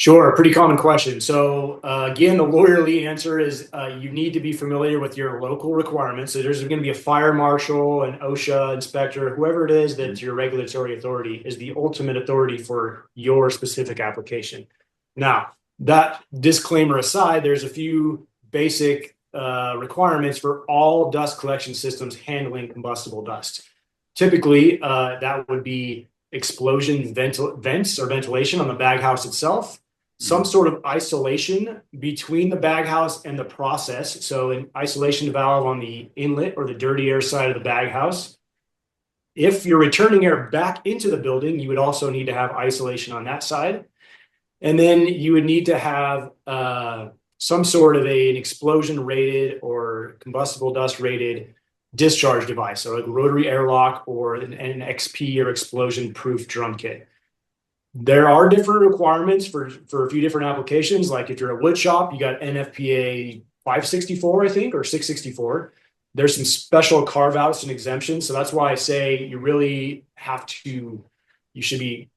Sure, pretty common question. So again, the lawyerly answer is you need to be familiar with your local requirements. So there's going to be a fire marshal, an OSHA inspector, whoever it is that's your regulatory authority is the ultimate authority for your specific application. Now, that disclaimer aside, there's a few basic requirements for all dust collection systems handling combustible dust. Typically, that would be explosion vents or ventilation on the baghouse itself, some sort of isolation between the baghouse and the process. So an isolation valve on the inlet or the dirty air side of the baghouse. If you're returning air back into the building, you would also need to have isolation on that side. And then you would need to have some sort of an explosion rated or combustible dust rated discharge device, so like a rotary airlock or an NXP or explosion proof drum kit. There are different requirements for a few different applications. Like if you're a wood shop, you got NFPA 564, I think, or 664. There's some special carve outs and exemptions. So that's why I say you really you should be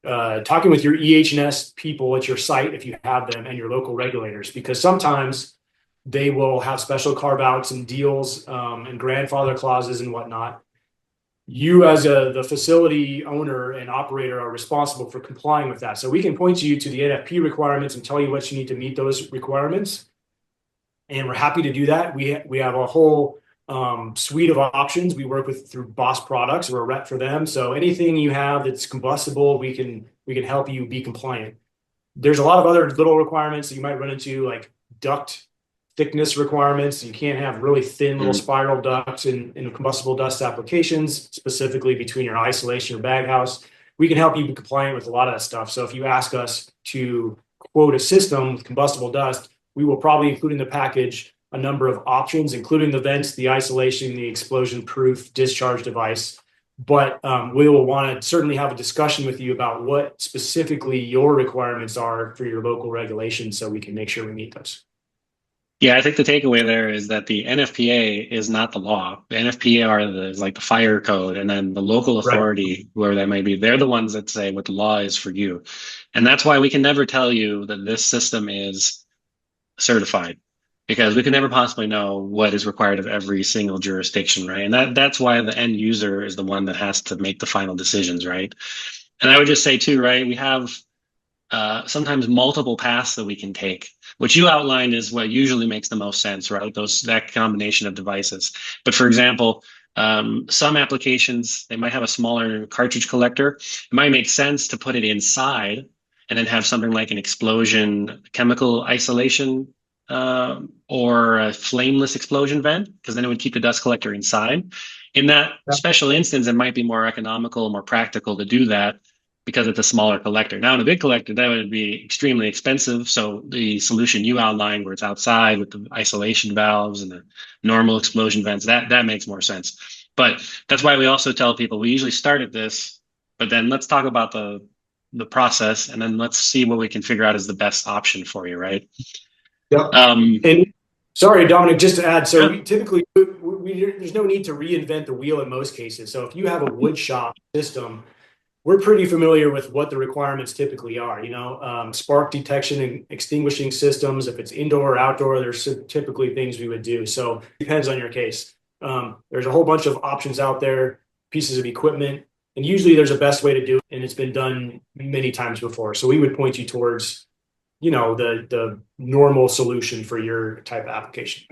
talking with your EH&S people at your site if you have them and your local regulators, because sometimes they will have special carve outs and deals and grandfather clauses and whatnot. You as the facility owner and operator are responsible for complying with that. So we can point you to the NFP requirements and tell you what you need to meet those requirements. And we're happy to do that. We have a whole suite of options. We work with through Boss Products. We're a rep for them. So anything you have that's combustible, we can help you be compliant. There's a lot of other little requirements that you might run into, like duct thickness requirements. You can't have really thin little spiral ducts in combustible dust applications, specifically between your isolation or baghouse. We can help you be compliant with a lot of that stuff. So if you ask us to quote a system with combustible dust, we will probably include in the package a number of options, including the vents, the isolation, the explosion proof discharge device. But we will want to certainly have a discussion with you about what specifically your requirements are for your local regulations so we can make sure we meet those. Yeah, I think the takeaway there is that the NFPA is not the law. The NFPA is like the fire code, and then the local authority, whoever that may be, they're the ones that say what the law is for you. And that's why we can never tell you that this system is certified, because we can never possibly know what is required of every single jurisdiction, right? And that's why the end user is the one that has to make the final decisions, right? And I would just say too, right, we have sometimes multiple paths that we can take. What you outlined is what usually makes the most sense, right? That combination of devices. But for example, some applications, they might have a smaller cartridge collector. It might make sense to put it inside and then have something like an explosion chemical isolation or a flameless explosion vent, because then it would keep the dust collector inside. In that special instance, it might be more economical, more practical to do that, because it's a smaller collector. Now in a big collector, that would be extremely expensive. So the solution you outlined, where it's outside with the isolation valves and the normal explosion vents, that makes more sense. But that's why we also tell people we usually start at this, but then let's talk about the process, and then let's see what we can figure out is the best option for you, right? Yep. And sorry, Dominic, just to add, so typically there's no need to reinvent the wheel in most cases. So if you have a wood shop system, we're pretty familiar with what the requirements typically are. Spark detection and extinguishing systems. If it's indoor or outdoor, there's typically things we would do. So it depends on your case. There's a whole bunch of options out there, pieces of equipment, and usually there's a best way to do it, and it's been done many times before. So we would point you towards, the normal solution for your type of application.